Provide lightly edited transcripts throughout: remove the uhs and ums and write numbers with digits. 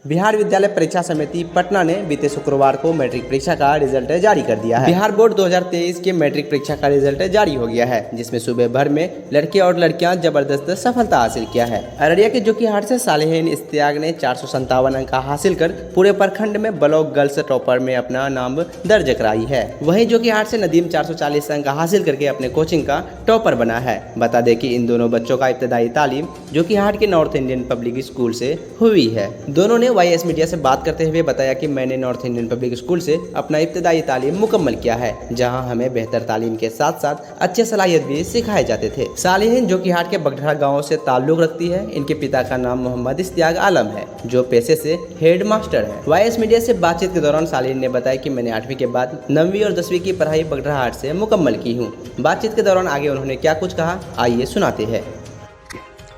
बिहार विद्यालय परीक्षा समिति पटना ने बीते शुक्रवार को मैट्रिक परीक्षा का रिजल्ट जारी कर दिया है। बिहार बोर्ड 2023 के मैट्रिक परीक्षा का रिजल्ट जारी हो गया है, जिसमें सूबे भर में लड़के और लड़कियां जबरदस्त सफलता हासिल किया है। अररिया के जोकीहाट से सालेहीन इश्तियाक ने 457 अंक हासिल कर पूरे प्रखंड में ब्लॉक गर्ल्स टॉपर में अपना नाम दर्ज कराई है। वहीं जोकीहाट से नदीम 440 अंक हासिल करके अपने कोचिंग का टॉपर बना है। बता दें कि इन दोनों बच्चों का इब्तदाई तालीम जोकीहाट के नॉर्थ इंडियन पब्लिक स्कूल से हुई है। दोनों ने YS मीडिया से बात करते हुए बताया कि मैंने नॉर्थ इंडियन पब्लिक स्कूल से अपना इब्तदाई तालीम मुकम्मल किया है, जहां हमें बेहतर तालीम के साथ साथ अच्छे सलाहियत भी सिखाए जाते थे। सालेहीन जोकीहाट के बगढ़ा गांव से ताल्लुक रखती है। इनके पिता का नाम मोहम्मद इश्तियाक आलम है, जो पेशे से हेड मास्टर है। YS मीडिया से बातचीत के दौरान सालेहीन ने बताया कि मैंने 8वीं के बाद 9वीं और 10वीं की पढ़ाई बगढ़ाहाट से मुकम्मल की हूँ। बातचीत के दौरान आगे उन्होंने क्या कुछ कहा, आइए सुनाते हैं।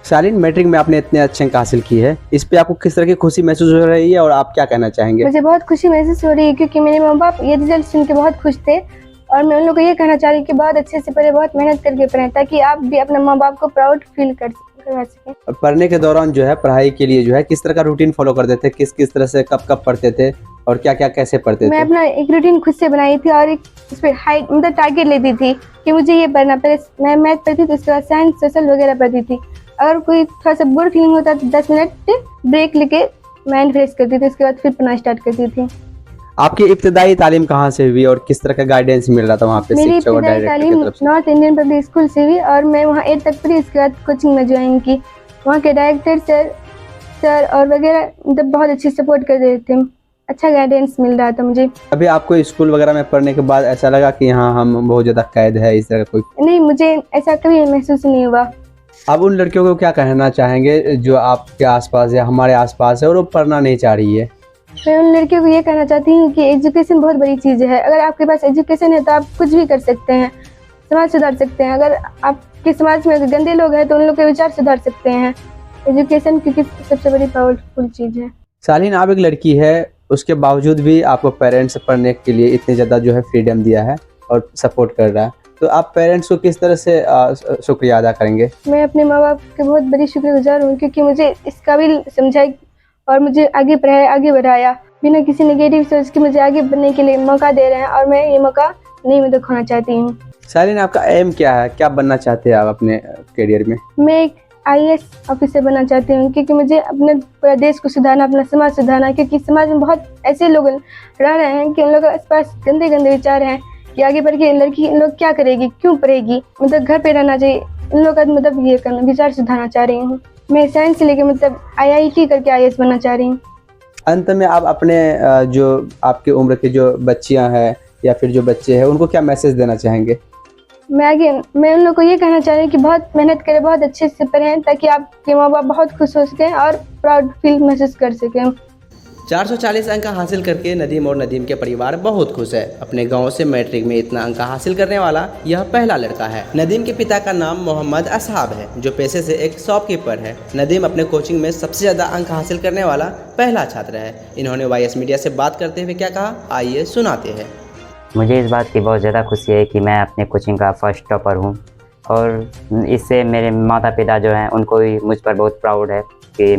सालीन, मैट्रिक में आपने इतने अच्छे अंक हासिल की है, इस पे आपको किस तरह की खुशी महसूस हो रही है और आप क्या कहना चाहेंगे? मुझे बहुत खुशी महसूस हो रही है, क्योंकि मेरे माँ बाप ये रिजल्ट सुन के बहुत खुश थे और मैं उन लोगों को ये कहना चाह रही हूँ कि बहुत अच्छे से पढ़े, बहुत मेहनत करके पढ़ें, ताकि आप भी अपने माँ बाप को प्राउड फील करवा सकें। पढ़ने के दौरान जो है पढ़ाई के लिए जो है किस तरह का रूटीन फॉलो करते थे, किस तरह से कब कब पढ़ते थे और क्या क्या कैसे पढ़ते थे? मैं अपना एक रूटीन खुद से बनाई थी और एक उस पर हाई मतलब टारगेट लेती थी कि मुझे ये पढ़ना। पहले मैं मैथ पढ़ती थी, उसके बाद साइंस सोशल वगैरह पढ़ती थी। अगर कोई थोड़ा सा बोर फीलिंग होता तो 10 मिनट ब्रेक लेके माइंड फ्रेश करती थी, उसके बाद फिर पढ़ना स्टार्ट करती थी। आपकी इब्तदाई तालीम कहाँ से हुई और किस तरह का गाइडेंस मिल रहा था वहाँ पे? मेरी इब्तदाई तालीम नॉर्थ इंडियन पब्लिक स्कूल से हुई और मैं वहाँ 8 तक पढ़ी, उसके बाद कोचिंग में ज्वाइन की। वहाँ के डायरेक्टर सर और वगैरह मतलब बहुत अच्छी सपोर्ट कर रहे थे, अच्छा गाइडेंस मिल रहा था मुझे। अभी आपको स्कूल वगैरह में पढ़ने के बाद ऐसा लगा कि यहाँ हम बहुत ज़्यादा कैद है, इस तरह कोई? नहीं, मुझे ऐसा कभी महसूस नहीं हुआ। आप उन लड़कियों को क्या कहना चाहेंगे जो आपके आसपास या हमारे आसपास है और वो पढ़ना नहीं चाह रही है? मैं उन लड़कियों को ये कहना चाहती हूँ कि एजुकेशन बहुत बड़ी चीज़ है। अगर आपके पास एजुकेशन है तो आप कुछ भी कर सकते हैं, समाज सुधार सकते हैं। अगर आपके समाज में गंदे लोग हैं तो उन लोग के विचार सुधार सकते हैं। एजुकेशन क्योंकि सबसे बड़ी पावरफुल चीज़ है। सालीन, आप एक लड़की है, उसके बावजूद भी आपको पेरेंट्स पढ़ने के लिए इतने ज़्यादा जो है फ्रीडम दिया है और सपोर्ट कर रहा है, तो आप पेरेंट्स को किस तरह से शुक्रिया अदा करेंगे? मैं अपने माँ बाप के बहुत बड़ी शुक्रगुजार हूँ, क्योंकि मुझे इस काबिल समझाई और मुझे आगे पढ़ाया, आगे बढ़ाया, बिना किसी नेगेटिव सोच के मुझे आगे बढ़ने के लिए मौका दे रहे हैं और मैं ये मौका नहीं खोना चाहती हूँ। सालीन, आपका एम क्या है, क्या बनना चाहते हैं आप अपने करियर में? मैं एक IAS ऑफिसर बनना चाहती हूँ, क्योंकि मुझे अपने पूरा देश को सुधारना, अपना समाज सुधारना। क्योंकि समाज में बहुत ऐसे लोग रह रहे हैं कि उन लोगों के पास गंदे विचार हैं कि आगे बढ़ के लड़की इन लोग क्या करेगी, क्यों पढ़ेगी, मतलब घर पे रहना चाहिए। इन लोगों का मतलब ये करना, विचार सुधारना चाह रही हूँ। मैं साइंस से लेके मतलब IIT करके IAS बनना चाह रही हूँ। अंत में आप अपने जो आपकी उम्र की जो बच्चियां हैं या फिर जो बच्चे हैं उनको क्या मैसेज देना चाहेंगे? मैं उन लोगों को ये कहना चाह रही हूँ कि बहुत मेहनत करें, बहुत अच्छे से पढ़ें, ताकि आपके माँ बाप बहुत खुश हो सकें और प्राउड फील महसूस कर सकें। 440 अंक हासिल करके नदीम और नदीम के परिवार बहुत खुश है। अपने गांव से मैट्रिक में इतना अंक हासिल करने वाला यह पहला लड़का है। नदीम के पिता का नाम मोहम्मद असहाब है, जो पेशे से एक शॉपकीपर है। नदीम अपने कोचिंग में सबसे ज़्यादा अंक हासिल करने वाला पहला छात्र है। इन्होंने YS मीडिया से बात करते हुए क्या कहा, आइए सुनाते हैं। मुझे इस बात की बहुत ज़्यादा खुशी है कि मैं अपने कोचिंग का फर्स्ट टॉपर हूँ और इससे मेरे माता पिता जो हैं उनको भी मुझ पर बहुत प्राउड है कि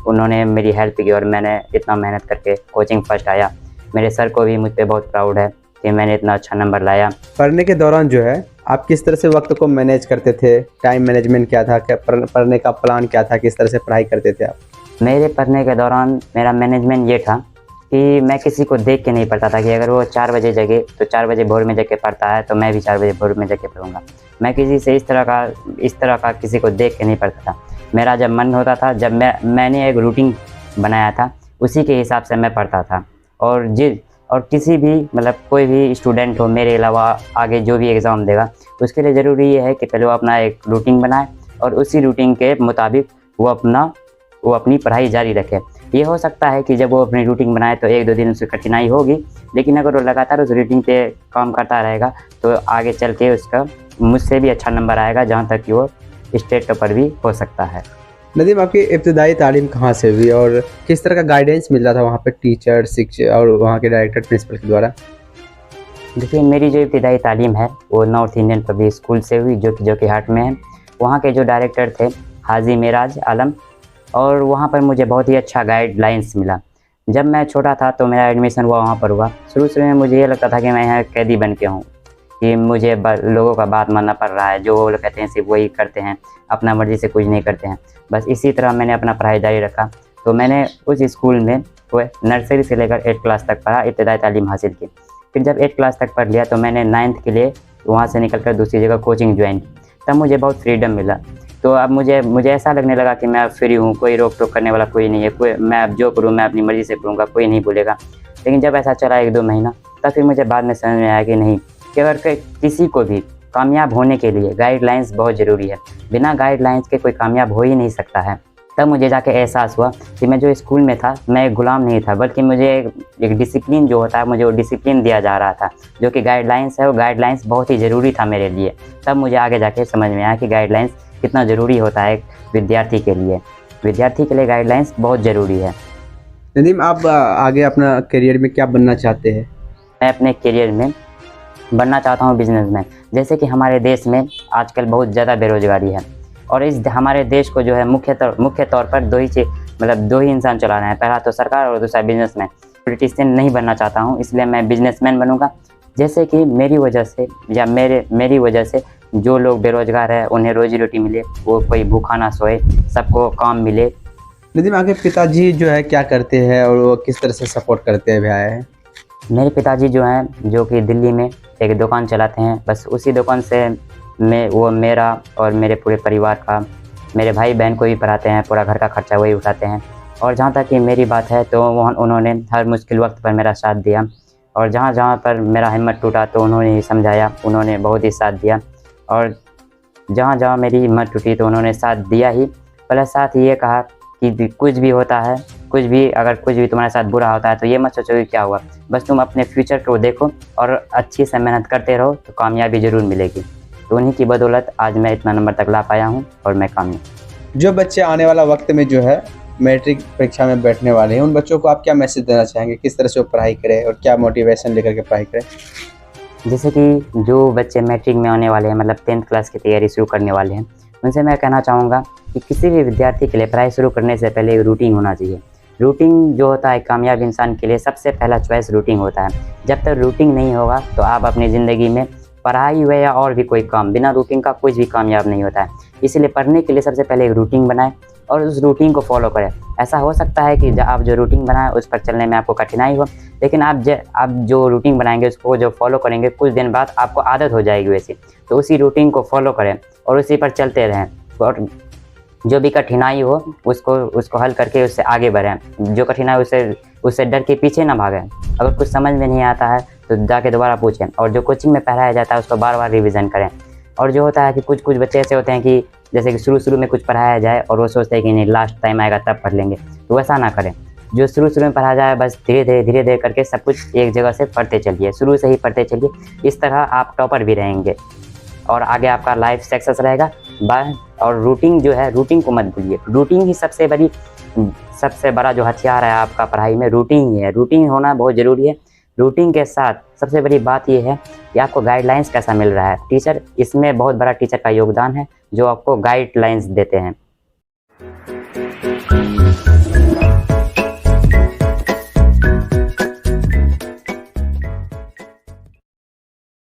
उन्होंने मेरी हेल्प की और मैंने इतना मेहनत करके कोचिंग फर्स्ट आया। मेरे सर को भी मुझ पर बहुत प्राउड है कि मैंने इतना अच्छा नंबर लाया। पढ़ने के दौरान जो है आप किस तरह से वक्त को मैनेज करते थे? टाइम मैनेजमेंट क्या था, क्या पढ़ने का प्लान क्या था, किस तरह से पढ़ाई करते थे आप? मेरे पढ़ने के दौरान मेरा मैनेजमेंट ये था कि मैं किसी को देख के नहीं पढ़ता था कि अगर वो 4 बजे जगे तो 4 बजे भोर में जग के पढ़ता है तो मैं भी 4 बजे भोर में जग के पढ़ूँगा। मैं किसी से इस तरह का किसी को देख के नहीं पढ़ता था। मेरा जब मन होता था, जब मैंने एक रूटीन बनाया था, उसी के हिसाब से मैं पढ़ता था। और किसी भी मतलब कोई भी स्टूडेंट हो मेरे अलावा आगे जो भी एग्ज़ाम देगा, उसके लिए ज़रूरी ये है कि पहले वो अपना एक रूटीन बनाए और उसी रूटीन के मुताबिक वो अपनी पढ़ाई जारी रखे। ये हो सकता है कि जब वो अपनी रूटीन बनाए तो 1-2 दिन उसकी कठिनाई होगी, लेकिन अगर वो लगातार उस रूटीन पे काम करता रहेगा तो आगे चल के उसका मुझसे भी अच्छा नंबर आएगा, जहाँ तक कि वो स्टेट टॉपर भी हो सकता है। नदीम, आपकी इब्तदाई तालीम कहाँ से हुई और किस तरह का गाइडेंस मिल रहा था वहाँ पे टीचर, शिक्षक और वहाँ के डायरेक्टर, प्रिंसिपल के द्वारा? देखिए, मेरी जो इब्तदाई तालीम है वो नॉर्थ इंडियन पब्लिक स्कूल से हुई, जो कि जोकीहाट में है। वहाँ के जो डायरेक्टर थे हाजी मेराज आलम, और वहाँ पर मुझे बहुत ही अच्छा गाइडलाइंस मिला। जब मैं छोटा था तो मेरा एडमिशन हुआ वहाँ पर हुआ। शुरू में मुझे ये लगता था कि मैं यहाँ कैदी बन के हूँ, कि मुझे लोगों का बात मानना पड़ रहा है, जो वो लोग कहते हैं सिर्फ वही करते हैं, अपना मर्ज़ी से कुछ नहीं करते हैं। बस इसी तरह मैंने अपना पढ़ाई जारी रखा। तो मैंने उस स्कूल में वो नर्सरी से लेकर 8 क्लास तक पढ़ा, इब्तदाई तालीम हासिल की। फिर जब 8 क्लास तक पढ़ लिया तो मैंने 9th के लिए वहाँ से निकल कर दूसरी जगह कोचिंग ज्वाइन की। तब मुझे बहुत फ्रीडम मिला। तो अब मुझे ऐसा लगने लगा कि मैं फ्री हूँ, कोई रोक टोक करने वाला कोई नहीं है, मैं अब जो करूँ मैं अपनी मर्ज़ी से करूँगा, कोई नहीं बोलेगा। लेकिन जब ऐसा चला 1-2 महीना, तब फिर मुझे बाद में समझ में आया कि नहीं, कि अगर किसी को भी कामयाब होने के लिए गाइडलाइंस बहुत ज़रूरी है। बिना गाइडलाइंस के कोई कामयाब हो ही नहीं सकता है। तब मुझे जाके एहसास हुआ कि मैं जो स्कूल में था, मैं एक गुलाम नहीं था, बल्कि मुझे एक डिसिप्लिन जो होता है, मुझे वो डिसिप्लिन दिया जा रहा था, जो कि गाइडलाइंस है। वो गाइडलाइंस बहुत ही ज़रूरी था मेरे लिए। तब मुझे आगे जाके समझ में आया कि गाइडलाइंस कितना ज़रूरी होता है एक विद्यार्थी के लिए। विद्यार्थी के लिए गाइडलाइंस बहुत ज़रूरी है। नदीम, आप आगे अपना करियर में क्या बनना चाहते हैं? मैं अपने करियर में बनना चाहता हूँ बिजनेसमैन। जैसे कि हमारे देश में आजकल बहुत ज़्यादा बेरोज़गारी है, और इस हमारे देश को जो है मुख्य तौर पर दो ही इंसान चला रहे हैं। पहला तो सरकार और दूसरा बिजनेसमैन। पॉलिटिशियन नहीं बनना चाहता हूँ, इसलिए मैं बिजनेसमैन बनूँगा। जैसे कि मेरी वजह से जो लोग बेरोज़गार हैं उन्हें रोजी रोटी मिले, वो कोई भूखा ना सोए, सबको काम मिले। नदीम, आपके पिताजी जो है क्या करते हैं और वो किस तरह से सपोर्ट करते हुए आए हैं? मेरे पिताजी जो हैं, जो कि दिल्ली में एक दुकान चलाते हैं, बस उसी दुकान से वो मेरा और मेरे पूरे परिवार का, मेरे भाई बहन को भी पढ़ाते हैं, पूरा घर का खर्चा वही उठाते हैं। और जहाँ तक कि मेरी बात है तो उन्होंने हर मुश्किल वक्त पर मेरा साथ दिया, और जहाँ पर मेरा हिम्मत टूटा तो उन्होंने ही समझाया, उन्होंने बहुत ही साथ दिया। और जहाँ मेरी हिम्मत टूटी तो उन्होंने साथ दिया ही, प्लस साथ ये कहा कि कुछ भी होता है, अगर कुछ भी तुम्हारे साथ बुरा होता है तो ये मत सोचो कि क्या हुआ, बस तुम अपने फ्यूचर को देखो और अच्छी से मेहनत करते रहो तो कामयाबी ज़रूर मिलेगी। तो उन्हीं की बदौलत आज मैं इतना नंबर तक ला पाया हूँ और मैं कामयाब। जो बच्चे आने वाला वक्त में जो है मैट्रिक परीक्षा में बैठने वाले हैं, उन बच्चों को आप क्या मैसेज देना चाहेंगे? किस तरह से वो पढ़ाई करें और क्या मोटिवेशन लेकर के पढ़ाई करें? जैसे कि जो बच्चे मैट्रिक में आने वाले हैं, मतलब 10th क्लास की तैयारी शुरू करने वाले हैं, उनसे मैं कहना चाहूँगा कि किसी भी विद्यार्थी के लिए पढ़ाई शुरू करने से पहले एक रूटीन होना चाहिए। रूटीन जो होता है कामयाब इंसान के लिए सबसे पहला चॉइस रूटीन होता है। जब तक रूटीन नहीं होगा तो आप अपनी ज़िंदगी में पढ़ाई हुए या और भी कोई काम, बिना रूटीन का कुछ भी कामयाब नहीं होता है। इसलिए पढ़ने के लिए सबसे पहले एक रूटीन बनाएं और उस रूटीन को फॉलो करें। ऐसा हो सकता है कि आप जो रूटीन बनाएं उस पर चलने में आपको कठिनाई हो, लेकिन आप जो रूटीन बनाएंगे उसको जो फॉलो करेंगे, कुछ दिन बाद आपको आदत हो जाएगी वैसी। तो उसी रूटीन को फॉलो करें और उसी पर चलते रहें, और जो भी कठिनाई हो उसको हल करके उससे आगे बढ़ें। जो कठिनाई उससे डर के पीछे ना भागें। अगर कुछ समझ में नहीं आता है तो जाके दोबारा पूछें, और जो कोचिंग में पढ़ाया जाता है उसको बार बार रिवीजन करें। और जो होता है कि कुछ बच्चे ऐसे होते हैं कि जैसे कि शुरू में कुछ पढ़ाया जाए और वो सोचते हैं कि नहीं लास्ट टाइम आएगा तब पढ़ लेंगे, तो वैसा ना करें। जो शुरू में पढ़ा जाए बस धीरे धीरे करके सब कुछ एक जगह से पढ़ते चलिए, शुरू से ही पढ़ते चलिए। इस तरह आप टॉपर भी रहेंगे और आगे आपका लाइफ सक्सेस रहेगा। और रूटीन जो है, रूटीन को मत भूलिए। रूटीन ही सबसे बड़ा जो हथियार है आपका पढ़ाई में, रूटीन ही है। रूटीन होना बहुत ज़रूरी है। रूटीन के साथ सबसे बड़ी बात ये है कि आपको गाइडलाइंस कैसा मिल रहा है। टीचर, इसमें बहुत बड़ा टीचर का योगदान है जो आपको गाइडलाइंस देते हैं।